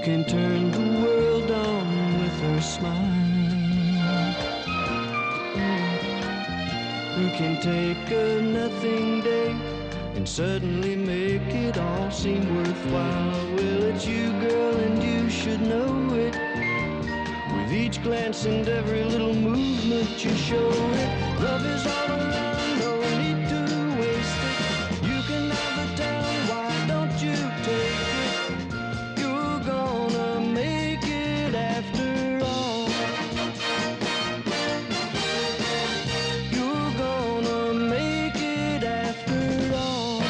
can turn the world on with her smile. Who can take a nothing day and suddenly make it all seem worthwhile? Well, it's you, girl, and you should know it. With each glance and every little movement you show it. Love is all around, no need to waste it. You can have the town, why don't you take it? You're gonna make it after all. You're gonna make it after all.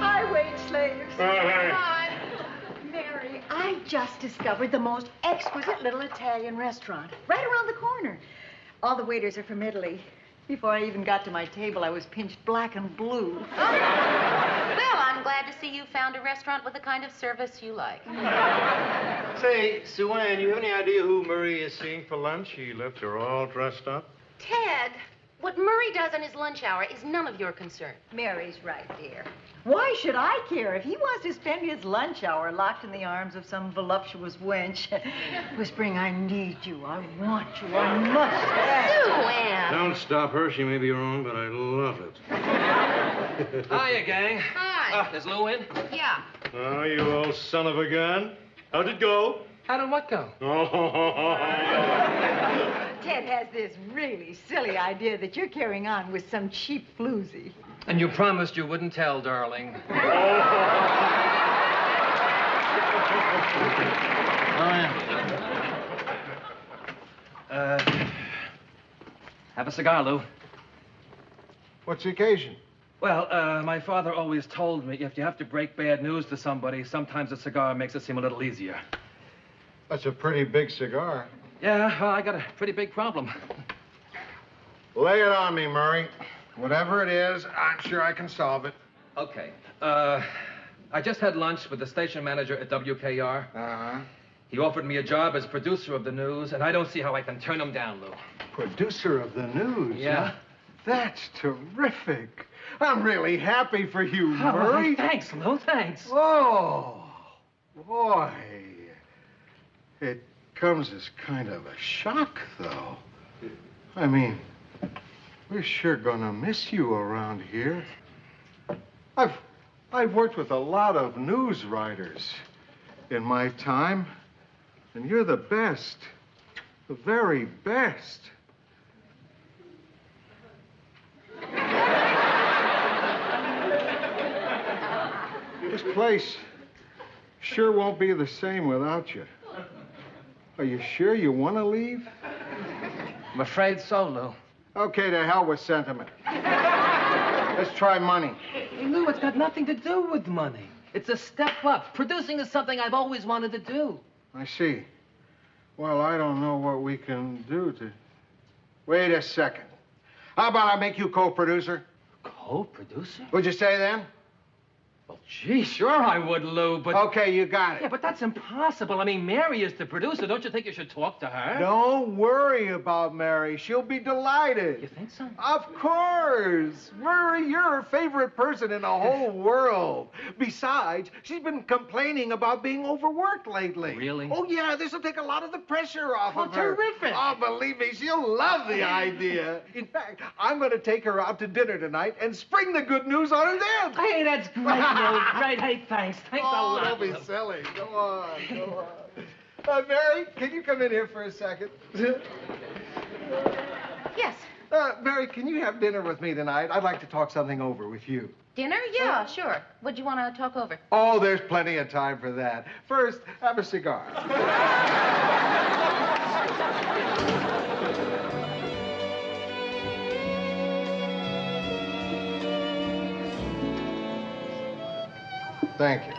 Hi, wage slavers. Hi. Mary, I just discovered the most exquisite little Italian restaurant right around the corner. All the waiters are from Italy. Before I even got to my table, I was pinched black and blue. Well, I'm glad to see you found a restaurant with the kind of service you like. Say, Sue Ann, you have any idea who Murray is seeing for lunch? He left her all dressed up. Ted, what Murray does on his lunch hour is none of your concern. Mary's right, dear. Why should I care if he wants to spend his lunch hour locked in the arms of some voluptuous wench, whispering, I need you, I want you, I must have you. Sue Ann. Don't stop her. She may be wrong, but I love it. Hiya, gang. Hi. Is Lou in? Yeah. Oh, you old son of a gun. How'd it go? How did what go? Ted has this really silly idea that you're carrying on with some cheap floozy. And you promised you wouldn't tell, darling. Have a cigar, Lou. What's the occasion? Well, my father always told me if you have to break bad news to somebody, sometimes a cigar makes it seem a little easier. That's a pretty big cigar. Yeah, well, I got a pretty big problem. Lay it on me, Murray. Whatever it is, I'm sure I can solve it. Okay. I just had lunch with the station manager at WKR. Uh-huh. He offered me a job as producer of the news, and I don't see how I can turn him down, Lou. Producer of the news? Yeah. Huh? That's terrific. I'm really happy for you, Oh, Murray. thanks, Lou, thanks. Oh, boy. It comes as kind of a shock, though. I mean, we're sure gonna miss you around here. I've worked with a lot of news writers in my time, and you're the best, the very best. This place sure won't be the same without you. Are you sure you want to leave? I'm afraid so, Lou. Okay, to hell with sentiment. Let's try money. Hey, Lou, it's got nothing to do with money. It's a step up. Producing is something I've always wanted to do. I see. Well, I don't know what we can do to... Wait a second. How about I make you co-producer? Co-producer? Would you say then? Well, gee, sure I would, Lou, but... Okay, you got it. Yeah, but that's impossible. I mean, Mary is the producer. Don't you think you should talk to her? Don't worry about Mary. She'll be delighted. You think so? Of course. Murray, you're her favorite person in the whole world. Besides, she's been complaining about being overworked lately. Really? Oh, yeah, this will take a lot of the pressure off of her. Terrific. Oh, believe me, she'll love the idea. In fact, I'm going to take her out to dinner tonight and spring the good news on her then. Hey, that's great, Lou. Great. Hey, thanks. Thanks a lot. Don't be Lou. silly. Go on, go on. Mary, can you come in here for a second? Yes. Mary, can you have dinner with me tonight? I'd like to talk something over with you. Dinner? Yeah, sure. What'd you want to talk over? Oh, there's plenty of time for that. First, have a cigar. Thank you.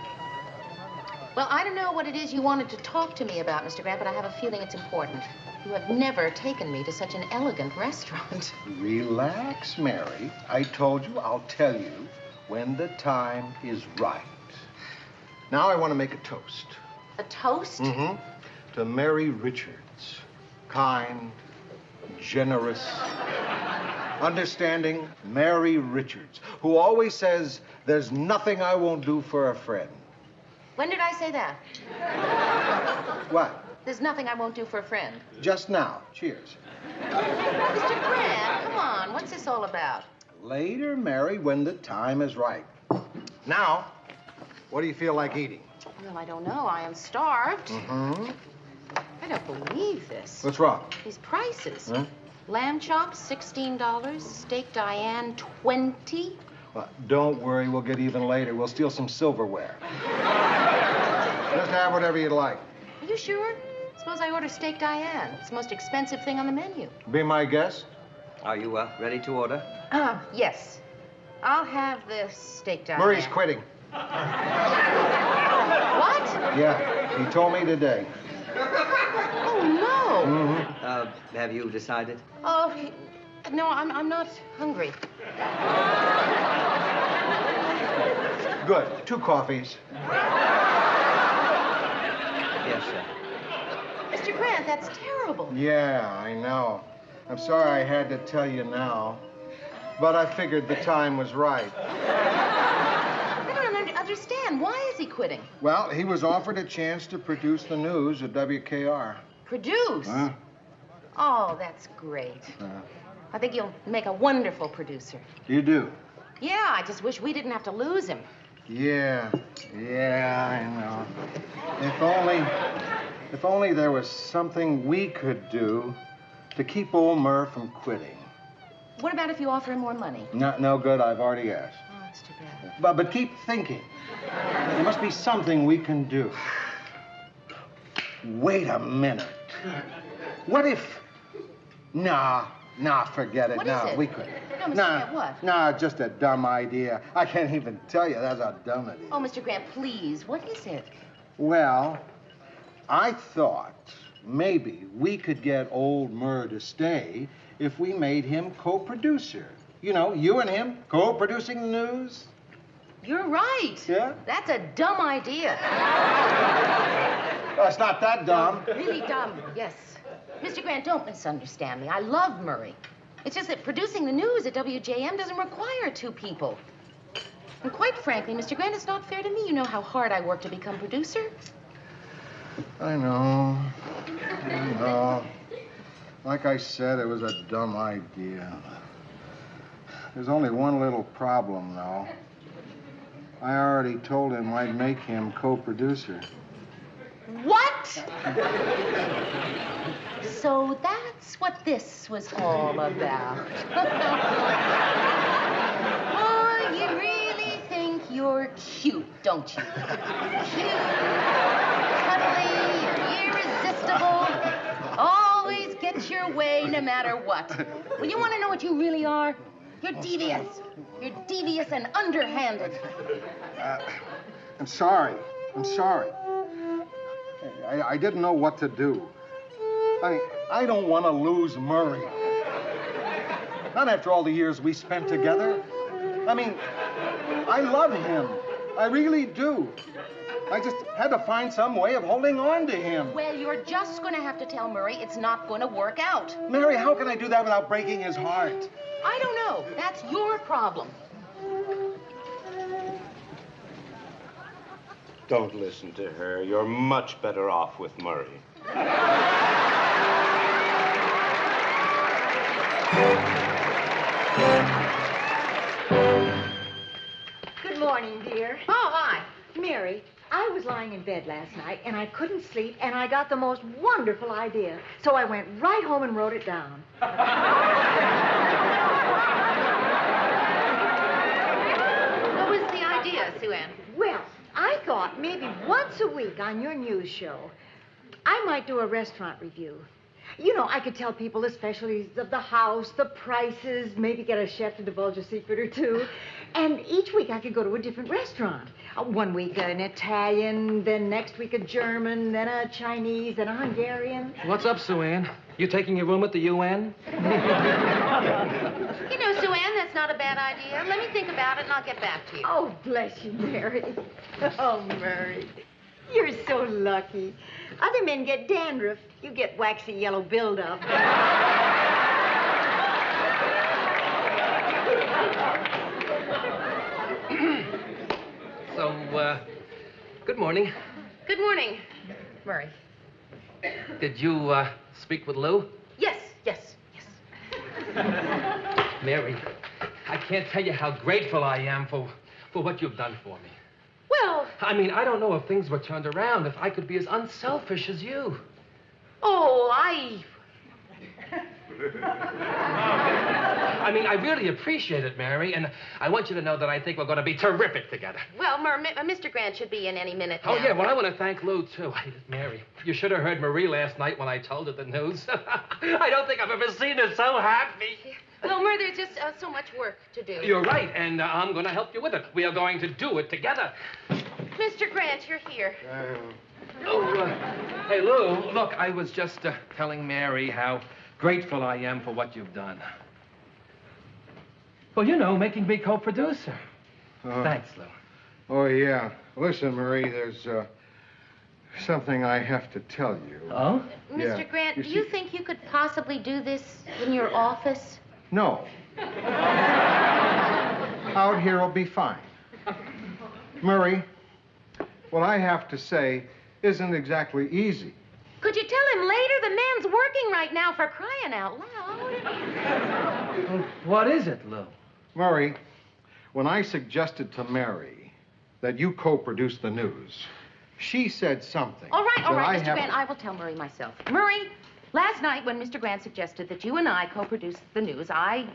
Well, I don't know what it is you wanted to talk to me about, Mr. Grant, but I have a feeling it's important. You have never taken me to such an elegant restaurant. Relax, Mary. I told you I'll tell you when the time is right. Now I want to make a toast. A toast? Mm-hmm. to Mary Richards. Kind, generous, understanding Mary Richards, who always says, there's nothing I won't do for a friend. When did I say that? What? There's nothing I won't do for a friend. Just now. Cheers. Mr. Grant, come on. What's this all about? Later, Mary, when the time is right. Now, what do you feel like eating? Well, I don't know. I am starved. Mm-hmm. I don't believe this. What's wrong? These prices. Huh? Lamb chops, $16. Steak Diane, $20. Well, don't worry, we'll get even later. We'll steal some silverware. Just have whatever you'd like. Are you sure? Suppose I order Steak Diane. It's the most expensive thing on the menu. Be my guest. Are you ready to order? Yes. I'll have the Steak Diane. Murray's quitting. What? Yeah, he told me today. Oh, no. Mm-hmm. Have you decided? Oh, no, I'm not hungry. Good. 2 coffees. Yes, sir. Mr. Grant, that's terrible. Yeah, I know. I'm sorry I had to tell you now, but I figured the time was right. I don't understand. Why is he quitting? Well, he was offered a chance to produce the news at WKR. Produce? Huh? Oh, that's great. I think you'll make a wonderful producer. You do? Yeah, I just wish we didn't have to lose him. Yeah, I know. If only there was something we could do to keep old Murr from quitting. What about if you offer him more money? No good, I've already asked. Oh, that's too bad. But keep thinking. There must be something we can do. Wait a minute. What if... Nah, forget it. What No, is it? we couldn't. No, Mr. Grant, what? Nah, just a dumb idea. I can't even tell you that's a dumb idea. Oh, Mr. Grant, please, what is it? Well, I thought maybe we could get old Murr to stay if we made him co-producer. You know, you and him co-producing the news. You're right. Yeah? That's a dumb idea. Oh, it's not that dumb. Really dumb, yes. Mr. Grant, don't misunderstand me. I love Murray. It's just that producing the news at WJM doesn't require 2 people. And quite frankly, Mr. Grant, it's not fair to me. You know how hard I work to become producer. I know. Like I said, it was a dumb idea. There's only one little problem, though. I already told him I'd make him co-producer. What? So that's what this was all about. Oh, you really think you're cute, don't you? Cute, cuddly, irresistible, always get your way no matter what. Well, you want to know what you really are? You're devious. You're devious and underhanded. I'm sorry. I didn't know what to do. I don't want to lose Murray. Not after all the years we spent together. I mean, I love him. I really do. I just had to find some way of holding on to him. Well, you're just going to have to tell Murray it's not going to work out. Mary, how can I do that without breaking his heart? I don't know. That's your problem. Don't listen to her. You're much better off with Murray. Good morning, dear. Oh, hi. Mary, I was lying in bed last night, and I couldn't sleep, and I got the most wonderful idea. So I went right home and wrote it down. What was the idea, Sue Ann? Well, I thought maybe once a week on your news show, I might do a restaurant review. You know, I could tell people the specialties of the house, the prices, maybe get a chef to divulge a secret or 2. And each week I could go to a different restaurant. One week an Italian, then next week a German, then a Chinese, then a Hungarian. What's up, Sue Ann? You taking your room at the UN? You know, Sue Ann, that's not a bad idea. Let me think about it, and I'll get back to you. Oh, bless you, Mary. Oh, Mary. You're so lucky. Other men get dandruff. You get waxy yellow buildup. So, good morning. Good morning, Murray. Did you, speak with Lou? Yes. Mary, I can't tell you how grateful I am for what you've done for me. Well, I mean, I don't know if things were turned around, if I could be as unselfish as you. I mean, I really appreciate it, Mary, and I want you to know that I think we're going to be terrific together. well, Mr. Grant should be in any minute now. Oh, yeah, well, I want to thank Lou, too. Mary, you should have heard Marie last night when I told her the news. I don't think I've ever seen her so happy. Well, Murray, there's just so much work to do. You're right, and I'm going to help you with it. We are going to do it together. Mr. Grant, you're here. Hey, Lou, look, I was just telling Mary how grateful I am for what you've done. Well, you know, making me co-producer. Thanks, Lou. Oh, yeah. Listen, Marie, there's something I have to tell you. Oh? Mr. Grant, do you think you could possibly do this in your office? No. Out here will be fine. Murray, what I have to say isn't exactly easy. Could you tell him later? The man's working right now, for crying out loud. Well, what is it, Lou? Murray, when I suggested to Mary that you co-produce the news, she said something. All right, that Mr. Grant, I will tell Murray myself. Murray, last night when Mr. Grant suggested that you and I co-produce the news, I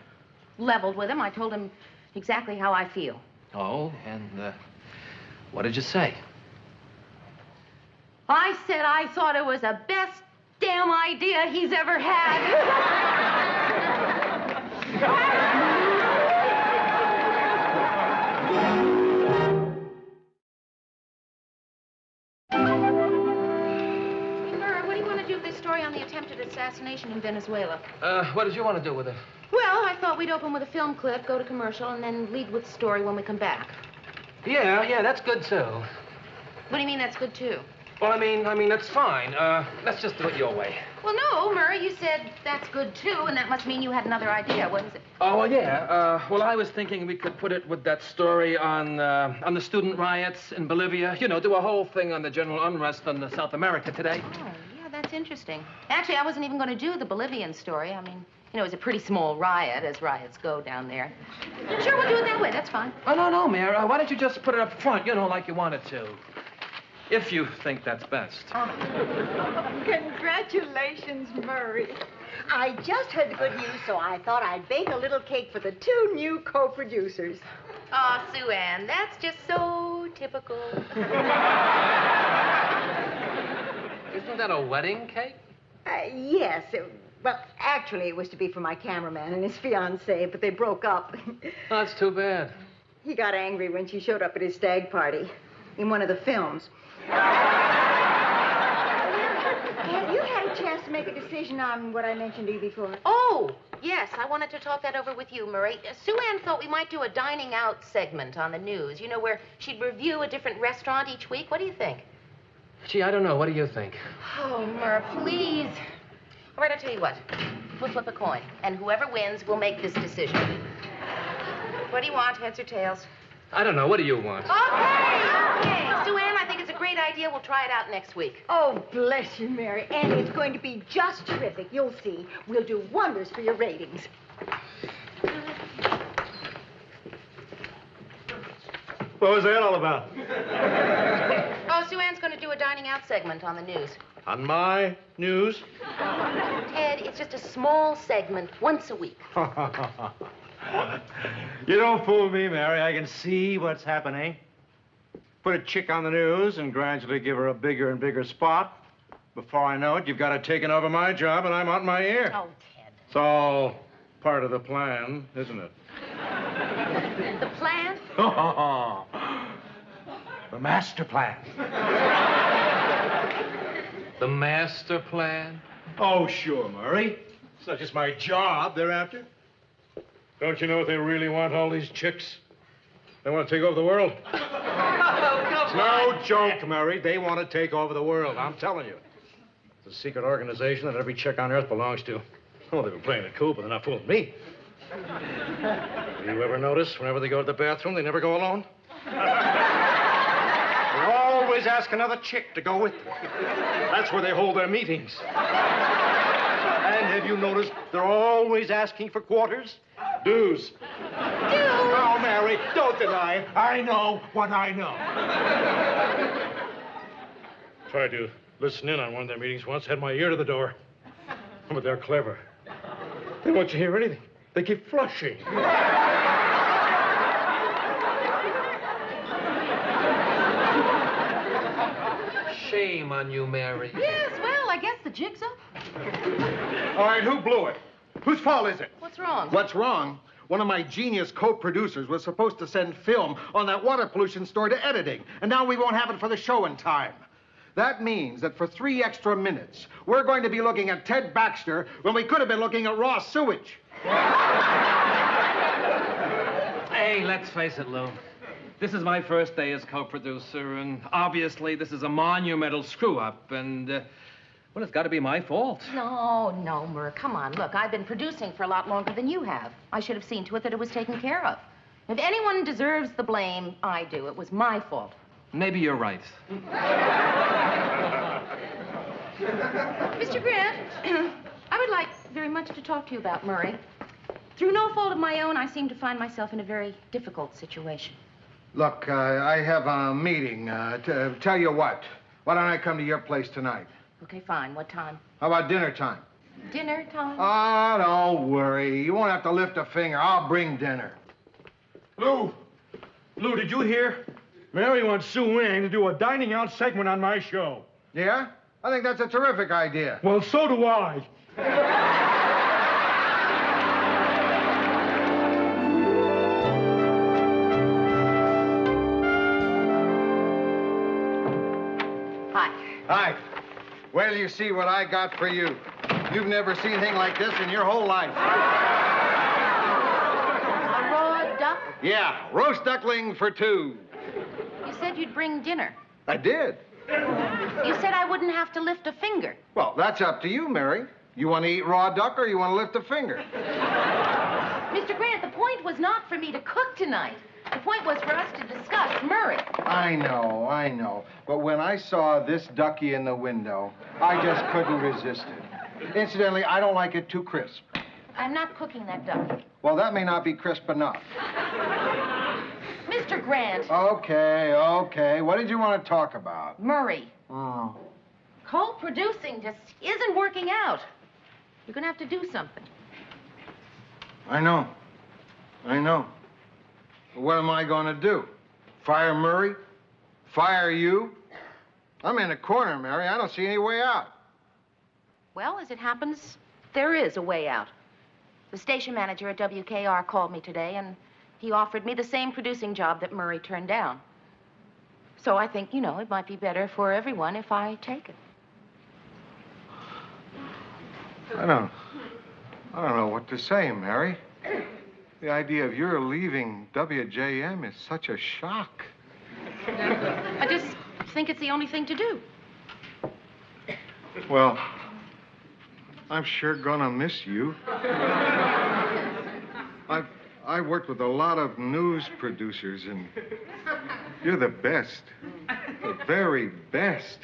leveled with him. I told him exactly how I feel. Oh, and what did you say? I said I thought it was the best damn idea he's ever had. What do you want to do with this story on the attempted assassination in Venezuela? What did you want to do with it? Well, I thought we'd open with a film clip, go to commercial, and then lead with the story when we come back. Yeah, that's good, too. What do you mean that's good, too? Well, I mean, that's fine. Let's just do it your way. Well, no, Murray, you said that's good, too, and that must mean you had another idea. What is it? Oh, well, yeah. Well, I was thinking we could put it with that story on the student riots in Bolivia. You know, do a whole thing on the general unrest in South America today. Oh, yeah, that's interesting. Actually, I wasn't even going to do the Bolivian story. I mean, you know, it was a pretty small riot, as riots go down there. Sure, we'll do it that way. That's fine. Oh, no, Mayor. Why don't you just put it up front, you know, like you wanted to? If you think that's best. Congratulations, Murray. I just heard the good news, so I thought I'd bake a little cake for the 2 new co-producers. Oh, Sue Ann, that's just so typical. Isn't that a wedding cake? Yes. Well, actually, it was to be for my cameraman and his fiancée, but they broke up. Oh, that's too bad. He got angry when she showed up at his stag party in one of the films. Have you had a chance to make a decision on what I mentioned to you before? Oh, yes, I wanted to talk that over with you, Murray. Sue Ann thought we might do a dining out segment on the news, you know, where she'd review a different restaurant each week. What do you think? Gee, I don't know. What do you think? Oh, Murray, please. All right, I'll tell you what. We'll flip a coin, and whoever wins will make this decision. What do you want, heads or tails? I don't know. What do you want? Okay. Sue Ann, I think it's a great idea. We'll try it out next week. Oh, bless you, Mary. And it's going to be just terrific. You'll see. We'll do wonders for your ratings. What was that all about? Oh, Sue Ann's going to do a dining out segment on the news. On my news? Ted, it's just a small segment once a week. You don't fool me, Mary. I can see what's happening. Put a chick on the news and gradually give her a bigger and bigger spot. Before I know it, you've got her taking over my job and I'm out my ear. Oh, Ted. It's all part of the plan, isn't it? The plan? The master plan. The master plan? Oh, sure, Murray. It's not just my job they're after. Don't you know what they really want, all these chicks? They want to take over the world. Oh, come no joke, Murray. They want to take over the world. I'm telling you. It's a secret organization that every chick on Earth belongs to. Oh, they've been playing it cool, but they're not fooling me. Do you ever notice whenever they go to the bathroom, they never go alone? They always ask another chick to go with them. That's where they hold their meetings. And have you noticed they're always asking for quarters? Dues. Oh, Mary, don't deny it. I know what I know. Tried to listen in on one of their meetings once, had my ear to the door. But they're clever. They won't you hear anything. They keep flushing. Shame on you, Mary. Yes, well, I guess the jig's up. All right, who blew it? Whose fault is it? What's wrong? What's wrong? One of my genius co-producers was supposed to send film on that water pollution story to editing, and now we won't have it for the show in time. That means that for 3 extra minutes, we're going to be looking at Ted Baxter when we could have been looking at raw sewage. Hey, let's face it, Lou. This is my first day as co-producer, and obviously this is a monumental screw-up, and, well, it's got to be my fault. No, Murr, come on. Look, I've been producing for a lot longer than you have. I should have seen to it that it was taken care of. If anyone deserves the blame, I do. It was my fault. Maybe you're right. Mr. Grant, I would like very much to talk to you about Murray. Through no fault of my own, I seem to find myself in a very difficult situation. Look, I have a meeting. To tell you what, why don't I come to your place tonight? Okay, fine. What time? How about dinner time? Dinner time? Oh, don't worry. You won't have to lift a finger. I'll bring dinner. Lou, did you hear? Mary wants Sue Wing to do a dining out segment on my show. Yeah? I think that's a terrific idea. Well, so do I. Hi. Wait till you see what I got for you. You've never seen anything like this in your whole life. A raw duck? Yeah, roast duckling for 2. You said you'd bring dinner. I did. You said I wouldn't have to lift a finger. Well, that's up to you, Mary. You want to eat raw duck or you want to lift a finger? Mr. Grant, the point was not for me to cook tonight. The point was for us to discuss Murray. I know. But when I saw this ducky in the window, I just couldn't resist it. Incidentally, I don't like it too crisp. I'm not cooking that duck. Well, that may not be crisp enough. Mr. Grant. Okay. What did you want to talk about? Murray. Oh. Co-producing just isn't working out. You're going to have to do something. I know. What am I going to do? Fire Murray? Fire you? I'm in a corner, Mary. I don't see any way out. Well, as it happens, there is a way out. The station manager at WKR called me today, and he offered me the same producing job that Murray turned down. So I think, it might be better for everyone if I take it. I don't know what to say, Mary. The idea of your leaving WJM is such a shock. I just think it's the only thing to do. Well, I'm sure gonna miss you. I worked with a lot of news producers, and you're the best. The very best.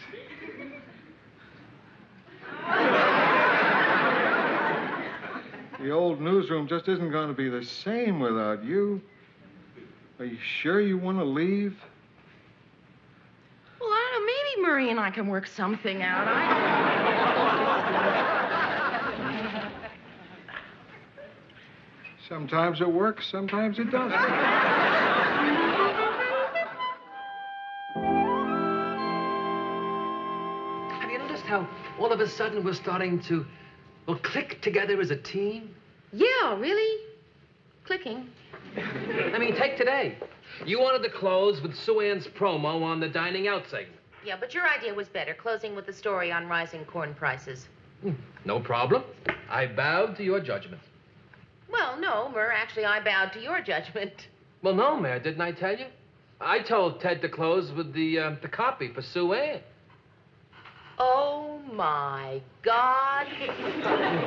The old newsroom just isn't going to be the same without you. Are you sure you want to leave? Well, I don't know. Maybe Murray and I can work something out. Sometimes it works, sometimes it doesn't. Have you noticed how all of a sudden we're starting to, click together as a team? Yeah, really? Clicking. I mean, take today. You wanted to close with Sue Ann's promo on the dining out segment. Yeah, but your idea was better, closing with the story on rising corn prices. No problem. I bowed to your judgment. Well, no, Murr, actually, I bowed to your judgment. Well, no, Mayor, didn't I tell you? I told Ted to close with the copy for Sue Ann. Oh, my God.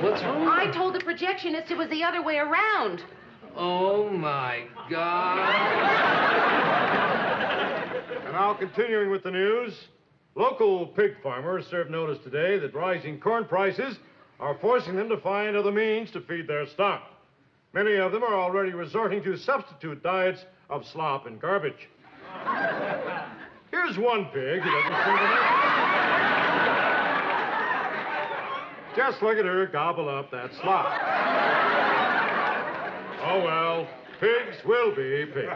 What's wrong? I told the projectionist it was the other way around. Oh, my God. And now, continuing with the news, local pig farmers served notice today that rising corn prices are forcing them to find other means to feed their stock. Many of them are already resorting to substitute diets of slop and garbage. Here's one pig who doesn't seem to know. Just look at her gobble up that slop. Oh, well, pigs will be pigs.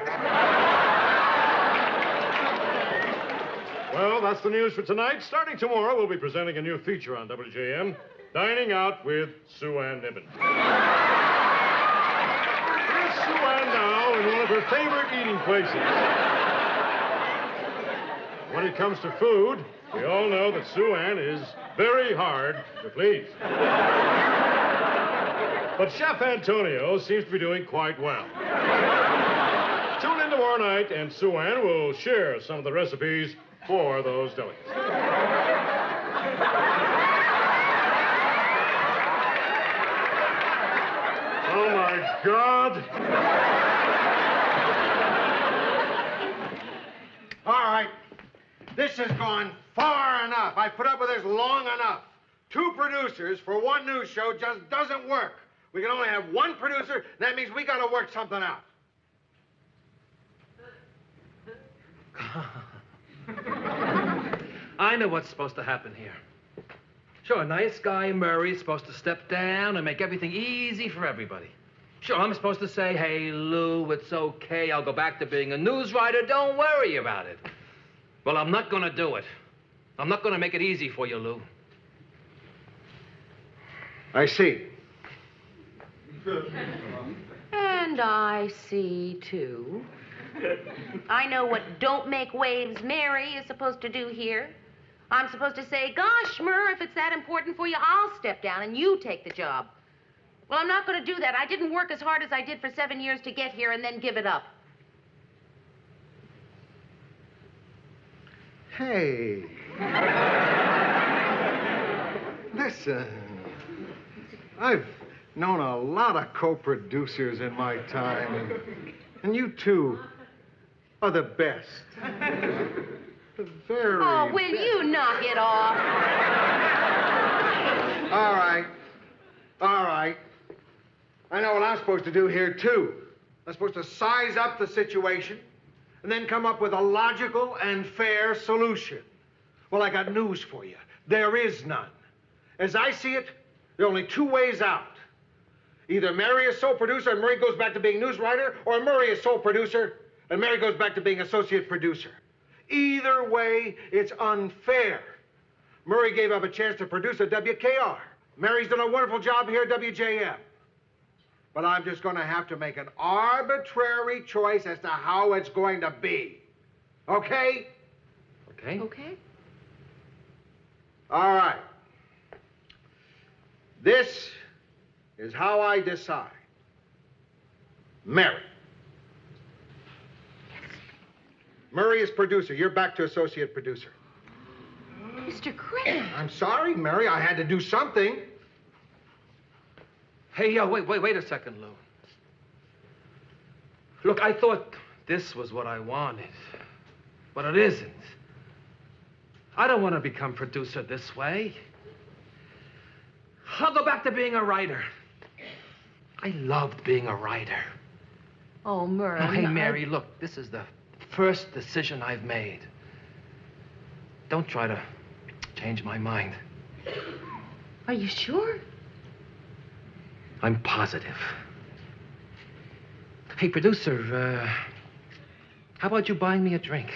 Well, that's the news for tonight. Starting tomorrow, we'll be presenting a new feature on WJM, Dining Out with Sue Ann Niven. Here's Sue Ann now in one of her favorite eating places. When it comes to food, we all know that Sue Ann is very hard to please. But Chef Antonio seems to be doing quite well. Tune in tomorrow night, and Sue Ann will share some of the recipes for those delicacies. Oh, my God. All right. This has gone far enough. I put up with this long enough. 2 producers for one news show just doesn't work. We can only have one producer. That means we got to work something out. I know what's supposed to happen here. Sure, nice guy Murray is supposed to step down and make everything easy for everybody. Sure, I'm supposed to say, hey, Lou, it's okay. I'll go back to being a news writer. Don't worry about it. Well, I'm not going to do it. I'm not going to make it easy for you, Lou. I see. And I see, too. I know what Don't Make Waves Mary is supposed to do here. I'm supposed to say, gosh, Murr, if it's that important for you, I'll step down and you take the job. Well, I'm not going to do that. I didn't work as hard as I did for 7 years to get here and then give it up. Hey. Listen. I've known a lot of co-producers in my time, and you two are the best. The very Oh, will you knock it off? All right. All right. I know what I'm supposed to do here, too. I'm supposed to size up the situation and then come up with a logical and fair solution. Well, I got news for you. There is none. As I see it, there are only 2 ways out. Either Mary is sole producer and Murray goes back to being news writer, or Murray is sole producer and Mary goes back to being associate producer. Either way, it's unfair. Murray gave up a chance to produce at WKR. Mary's done a wonderful job here at WJM. But I'm just going to have to make an arbitrary choice as to how it's going to be. Okay? Okay? Okay. All right. This is how I decide. Mary. Murray is producer. You're back to associate producer. Mr. Crane. I'm sorry, Mary. I had to do something. Hey, wait a second, Lou. Look, I thought this was what I wanted, but it isn't. I don't want to become producer this way. I'll go back to being a writer. I loved being a writer. Oh, Murr. Oh, hey, Mary, look, this is the first decision I've made. Don't try to change my mind. Are you sure? I'm positive. Hey, producer, how about you buying me a drink?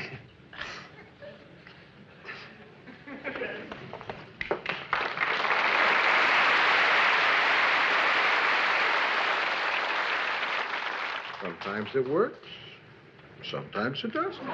Sometimes it works. Sometimes it doesn't.